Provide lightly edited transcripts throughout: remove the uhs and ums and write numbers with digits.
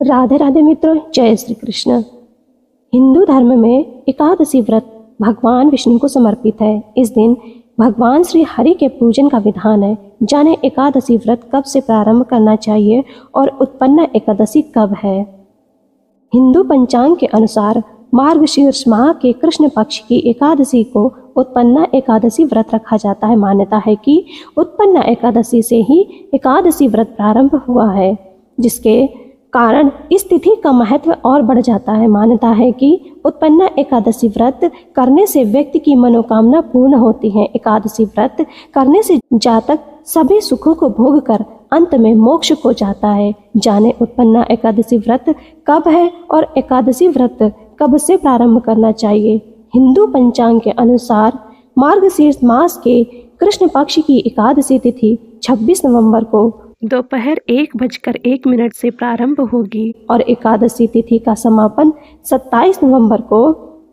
राधे राधे मित्रों, जय श्री कृष्ण। हिंदू धर्म में एकादशी व्रत भगवान विष्णु को समर्पित है। इस दिन भगवान श्री हरि के पूजन का विधान है। जाने एकादशी व्रत कब से प्रारंभ करना चाहिए और उत्पन्न एकादशी कब है। हिंदू पंचांग के अनुसार मार्गशीर्ष माह के कृष्ण पक्ष की एकादशी को उत्पन्न एकादशी व्रत रखा जाता है। मान्यता है कि उत्पन्न एकादशी से ही एकादशी व्रत प्रारंभ हुआ है, जिसके कारण इस तिथि का महत्व और बढ़ जाता है। मान्यता है कि उत्पन्न एकादशी व्रत करने से व्यक्ति की मनोकामना पूर्ण होती है। एकादशी व्रत करने से जातक सभी सुखों को भोग कर अंत में मोक्ष को जाता है। जाने उत्पन्न एकादशी व्रत कब है और एकादशी व्रत कब से प्रारंभ करना चाहिए। हिंदू पंचांग के अनुसार मार्गशीर्ष मास के कृष्ण पक्ष की एकादशी तिथि 26 नवंबर को दोपहर 1:01 से प्रारंभ होगी और एकादशी तिथि का समापन 27 नवंबर को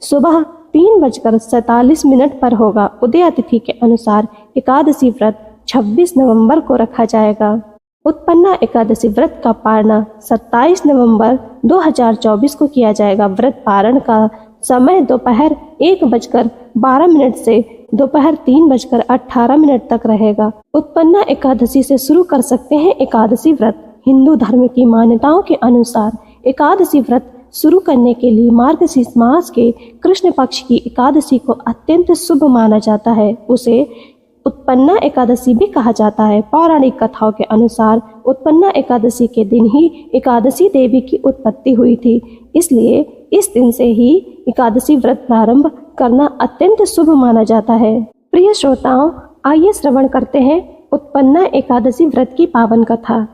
सुबह 3:47 पर होगा। उदय तिथि के अनुसार एकादशी व्रत 26 नवंबर को रखा जाएगा। उत्पन्न एकादशी व्रत का पारण 27 नवंबर 2024 को किया जाएगा। व्रत पारण का समय दोपहर 1:12 से दोपहर 3:18 तक रहेगा। उत्पन्न एकादशी से शुरू कर सकते हैं एकादशी व्रत। हिंदू धर्म की मान्यताओं के अनुसार एकादशी व्रत शुरू करने के लिए मार्गशीर्ष मास के कृष्ण पक्ष की एकादशी को अत्यंत शुभ माना जाता है। उसे उत्पन्न एकादशी भी कहा जाता है। पौराणिक कथाओं के अनुसार उत्पन्न एकादशी के दिन ही एकादशी देवी की उत्पत्ति हुई थी, इसलिए इस दिन से ही एकादशी व्रत प्रारंभ करना अत्यंत शुभ माना जाता है। प्रिय श्रोताओं, आइए श्रवण करते हैं उत्पन्न एकादशी व्रत की पावन कथा।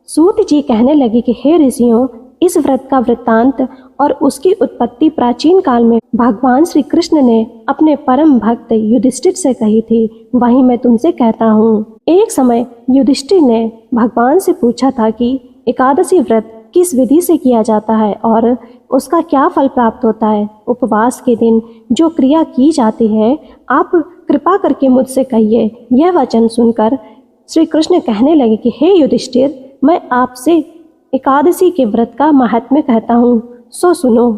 सूत जी कहने लगे कि हे ऋषियों, इस व्रत का वृत्तांत और उसकी उत्पत्ति प्राचीन काल में भगवान श्री कृष्ण ने अपने परम भक्त युधिष्ठिर से कही थी। वहीं मैं तुमसे कहता हूँ। एक समय युधिष्ठिर ने भगवान से पूछा था कि एकादशी व्रत किस विधि से किया जाता है और उसका क्या फल प्राप्त होता है। उपवास के दिन जो क्रिया की जाती है, आप कृपा करके मुझसे कहिए। यह वचन सुनकर श्री कृष्ण कहने लगे कि हे युधिष्ठिर, मैं आपसे एकादशी के व्रत का महात्म्य कहता हूँ, सो सुनो।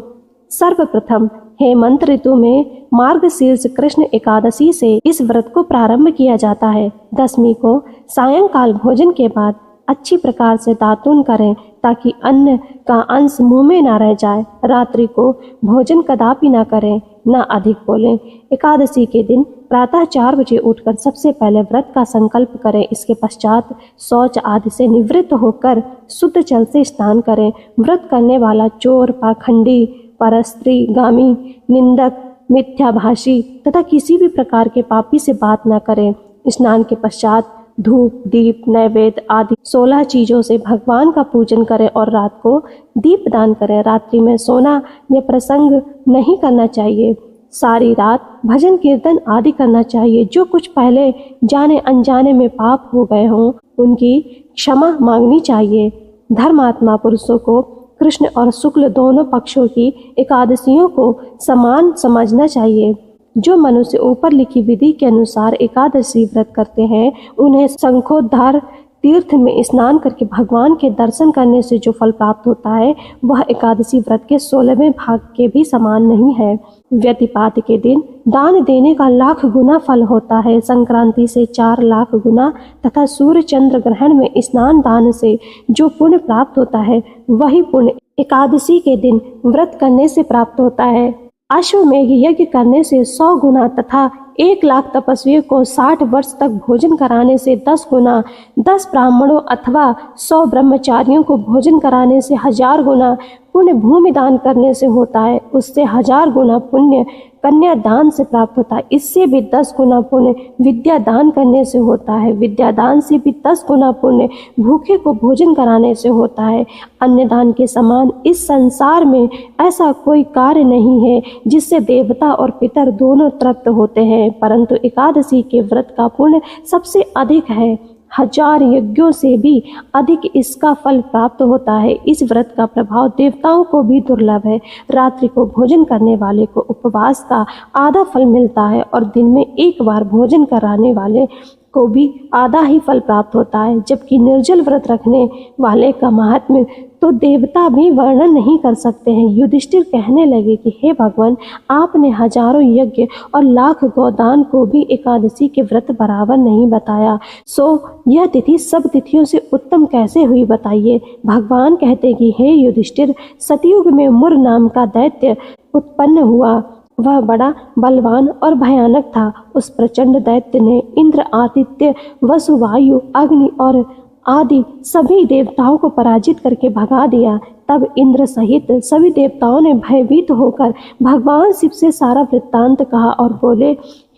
सर्वप्रथम हेमंत ऋतु में मार्गशीर्ष कृष्ण एकादशी से इस व्रत को प्रारंभ किया जाता है। दशमी को सायंकाल भोजन के बाद अच्छी प्रकार से दातून करें ताकि अन्न का अंश मुंह में न रह जाए। रात्रि को भोजन कदापि न करें, न अधिक बोलें। एकादशी के दिन प्रातः 4 बजे उठकर सबसे पहले व्रत का संकल्प करें। इसके पश्चात शौच आदि से निवृत्त होकर शुद्ध जल से स्नान करें। व्रत करने वाला चोर, पाखंडी, परस्त्री, गामी, निंदक, मिथ्याभाषी तथा किसी भी प्रकार के पापी से बात न करें। स्नान के पश्चात धूप, दीप, नैवेद्य आदि 16 चीजों से भगवान का पूजन करें और रात को दीपदान करें। रात्रि में सोना या प्रसंग नहीं करना चाहिए। सारी रात भजन कीर्तन आदि करना चाहिए। जो कुछ पहले जाने अनजाने में पाप हो गए हों, उनकी क्षमा मांगनी चाहिए। धर्मात्मा पुरुषों को कृष्ण और शुक्ल दोनों पक्षों की एकादशियों को समान समझना चाहिए। जो मनुष्य ऊपर लिखी विधि के अनुसार एकादशी व्रत करते हैं, उन्हें शंखोद्धार तीर्थ में स्नान करके भगवान के दर्शन करने से जो फल प्राप्त होता है, वह एकादशी व्रत के 16वें भाग के भी समान नहीं है। व्यतिपात के दिन दान देने का 1,00,000 गुना फल होता है। संक्रांति से 4,00,000 गुना तथा सूर्य चंद्र ग्रहण में स्नान दान से जो पुण्य प्राप्त होता है, वही पुण्य एकादशी के दिन व्रत करने से प्राप्त होता है। अश्वमेघ यज्ञ करने से 100 गुना तथा 1,00,000 तपस्वियों को 60 वर्ष तक भोजन कराने से 10 गुना, 10 ब्राह्मणों अथवा 100 ब्रह्मचारियों को भोजन कराने से 1000 गुना पुण्य भूमि दान करने से होता है। उससे 1000 गुना पुण्य कन्या दान से प्राप्त होता है। इससे भी 10 गुना पुण्य विद्या दान करने से होता है। विद्या दान से भी 10 गुना पुण्य भूखे को भोजन कराने से होता है। अन्य दान के समान इस संसार में ऐसा कोई कार्य नहीं है जिससे देवता और पितर दोनों तृप्त होते हैं, परंतु एकादशी के व्रत का पुण्य सबसे अधिक है। 1000 यज्ञों से भी अधिक इसका फल प्राप्त होता है। इस व्रत का प्रभाव देवताओं को भी दुर्लभ है। रात्रि को भोजन करने वाले को उपवास का आधा फल मिलता है और दिन में एक बार भोजन कराने वाले को भी आधा ही फल प्राप्त होता है, जबकि निर्जल व्रत रखने वाले का महात्म्य तो देवता भी वर्णन नहीं कर सकते हैं। युधिष्ठिर कहने लगे कि हे भगवान, आपने हजारों यज्ञ और लाख गोदान को भी एकादशी के व्रत बराबर नहीं बताया, सो यह तिथि सब तिथियों से उत्तम कैसे हुई बताइए। भगवान कहते कि हे युधिष्ठिर, सतयुग में मुर नाम का दैत्य उत्पन्न हुआ। वह बड़ा बलवान और भयानक था। उस प्रचंड दैत्य ने इंद्र, आदित्य, वसु, वायु, अग्नि और आदि सभी देवताओं को पराजित करके भगा दिया। तब इंद्र सहित सभी देवताओं ने भयभीत होकर भगवान शिव से सारा वृत्तांत कहा और बोले,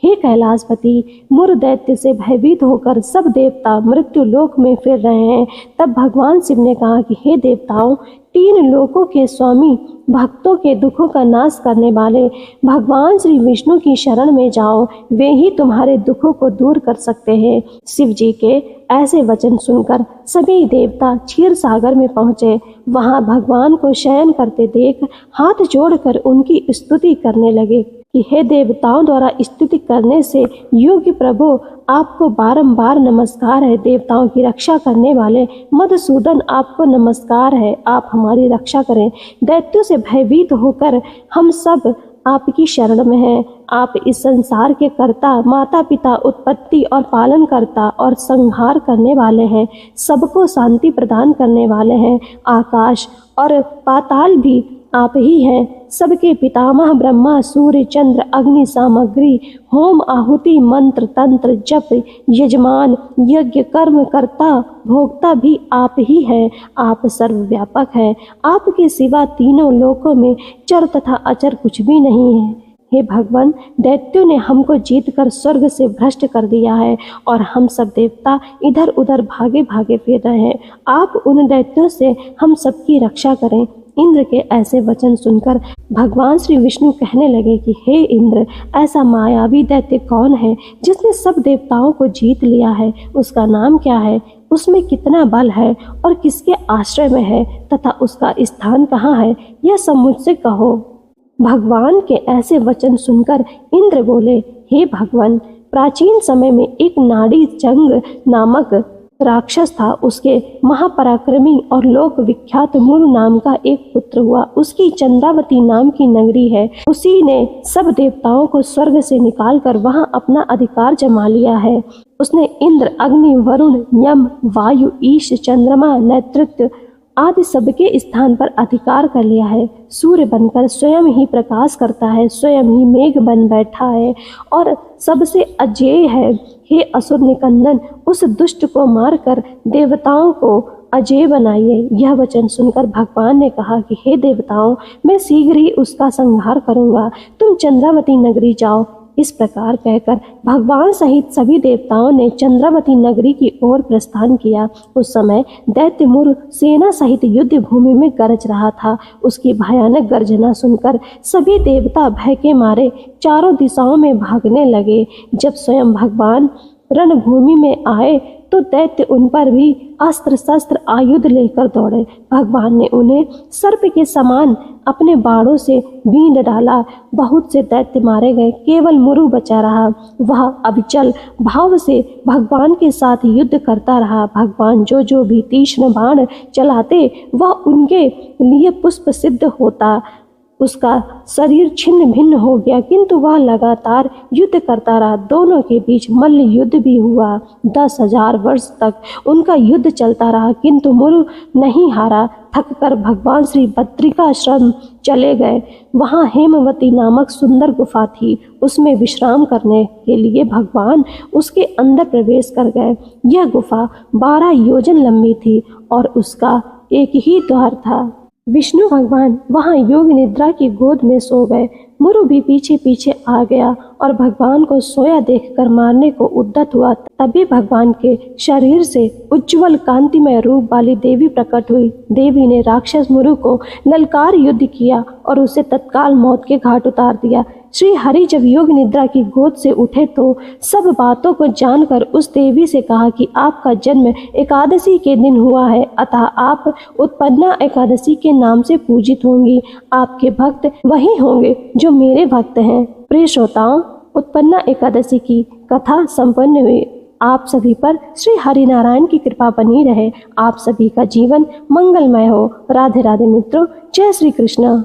हे कैलाशपति, मुर दैत्य से भयभीत होकर सब देवता मृत्यु लोक में फिर रहे हैं। तब भगवान शिव ने कहा कि हे देवताओं, तीन लोकों के स्वामी, भक्तों के दुखों का नाश करने वाले भगवान श्री विष्णु की शरण में जाओ, वे ही तुम्हारे दुखों को दूर कर सकते हैं। शिव जी के ऐसे वचन सुनकर सभी देवता क्षीर सागर में पहुँचे। वहाँ भगवान को शयन करते देख हाथ जोड़कर उनकी स्तुति करने लगे कि हे देवताओं द्वारा स्तुति करने से योग्य प्रभु, आपको बारंबार नमस्कार है। देवताओं की रक्षा करने वाले मधुसूदन, आपको नमस्कार है, आप हमारी रक्षा करें। दैत्यों से भयभीत होकर हम सब आपकी शरण में हैं। आप इस संसार के कर्ता, माता पिता, उत्पत्ति और पालन करता और संहार करने वाले हैं। सबको शांति प्रदान करने वाले हैं। आकाश और पाताल भी आप ही हैं। सबके पितामह ब्रह्मा, सूर्य, चंद्र, अग्नि, सामग्री, होम, आहुति, मंत्र, तंत्र, जप, यजमान, यज्ञ, कर्म, कर्ता, भोक्ता भी आप ही हैं। आप सर्वव्यापक हैं। आपके सिवा तीनों लोकों में चर तथा अचर कुछ भी नहीं है। हे भगवान, दैत्यों ने हमको जीतकर स्वर्ग से भ्रष्ट कर दिया है और हम सब देवता इधर उधर भागे भागे फिर रहे हैं। आप उन दैत्यों से हम सबकी रक्षा करें। इंद्र के ऐसे वचन सुनकर भगवान श्री विष्णु कहने लगे कि हे इंद्र, ऐसा मायावी दैत्य कौन है जिसने सब देवताओं को जीत लिया है? उसका नाम क्या है? उसमें कितना बल है और किसके आश्रय में है तथा उसका स्थान कहाँ है? यह सब मुझसे कहो। भगवान के ऐसे वचन सुनकर इंद्र बोले, हे भगवान, प्राचीन समय में एक नाड़ी चंग नामक राक्षस था। उसके महापराक्रमी और लोक विख्यात मुरु नाम का एक पुत्र हुआ। उसकी चंद्रावती नाम की नगरी है। उसी ने सब देवताओं को स्वर्ग से निकालकर वहां अपना अधिकार जमा लिया है। उसने इंद्र, अग्नि, वरुण, यम, वायु, ईश, चंद्रमा, नेतृत्व आदि सबके स्थान पर अधिकार कर लिया है। सूर्य बनकर स्वयं ही प्रकाश करता है, स्वयं ही मेघ बन बैठा है और सबसे अजेय है। हे असुर निकंदन, उस दुष्ट को मारकर देवताओं को अजेय बनाइए। यह वचन सुनकर भगवान ने कहा कि हे देवताओं, मैं शीघ्र ही उसका संहार करूंगा। तुम चंद्रावती नगरी जाओ। इस प्रकार कहकर भगवान सहित सभी देवताओं ने चंद्रावती नगरी की ओर प्रस्थान किया। उस समय दैत्य मुर सेना सहित युद्ध भूमि में गरज रहा था। उसकी भयानक गर्जना सुनकर सभी देवता भय के मारे चारों दिशाओं में भागने लगे। जब स्वयं भगवान रणभूमि में आए तो दैत्य उन पर भी अस्त्र शस्त्र आयुध लेकर दौड़े। भगवान ने उन्हें सर्प के समान अपने बाणों से बींध डाला। बहुत से दैत्य मारे गए, केवल मुरु बचा रहा। वह अविचल भाव से भगवान के साथ युद्ध करता रहा। भगवान जो भी तीक्ष्ण बाण चलाते वह उनके लिए पुष्प सिद्ध होता। उसका शरीर छिन्न भिन्न हो गया, किंतु वह लगातार युद्ध करता रहा। दोनों के बीच मल्ल युद्ध भी हुआ। 10,000 वर्ष तक उनका युद्ध चलता रहा, किंतु मुरु नहीं हारा। थककर भगवान श्री बद्रिकाश्रम चले गए। वहाँ हेमवती नामक सुंदर गुफा थी। उसमें विश्राम करने के लिए भगवान उसके अंदर प्रवेश कर गए। यह गुफा 12 योजन लंबी थी और उसका एक ही द्वार था। विष्णु भगवान वहां योग निद्रा की गोद में सो गए। मुरु भी पीछे पीछे आ गया और भगवान को सोया देखकर मारने को उद्यत हुआ। तभी भगवान के शरीर से उज्जवल कांतिमय रूप वाली देवी प्रकट हुई। देवी ने राक्षस मुरु को ललकार युद्ध किया और उसे तत्काल मौत के घाट उतार दिया। श्री हरि जब योग निद्रा की गोद से उठे तो सब बातों को जानकर उस देवी से कहा कि आपका जन्म एकादशी के दिन हुआ है, अतः आप उत्पन्ना एकादशी के नाम से पूजित होंगी। आपके भक्त वही होंगे जो मेरे भक्त हैं। प्रिय श्रोताओं, उत्पन्ना एकादशी की कथा संपन्न हुई। आप सभी पर श्री हरि नारायण की कृपा बनी रहे। आप सभी का जीवन मंगलमय हो। राधे राधे मित्रों, जय श्री कृष्ण।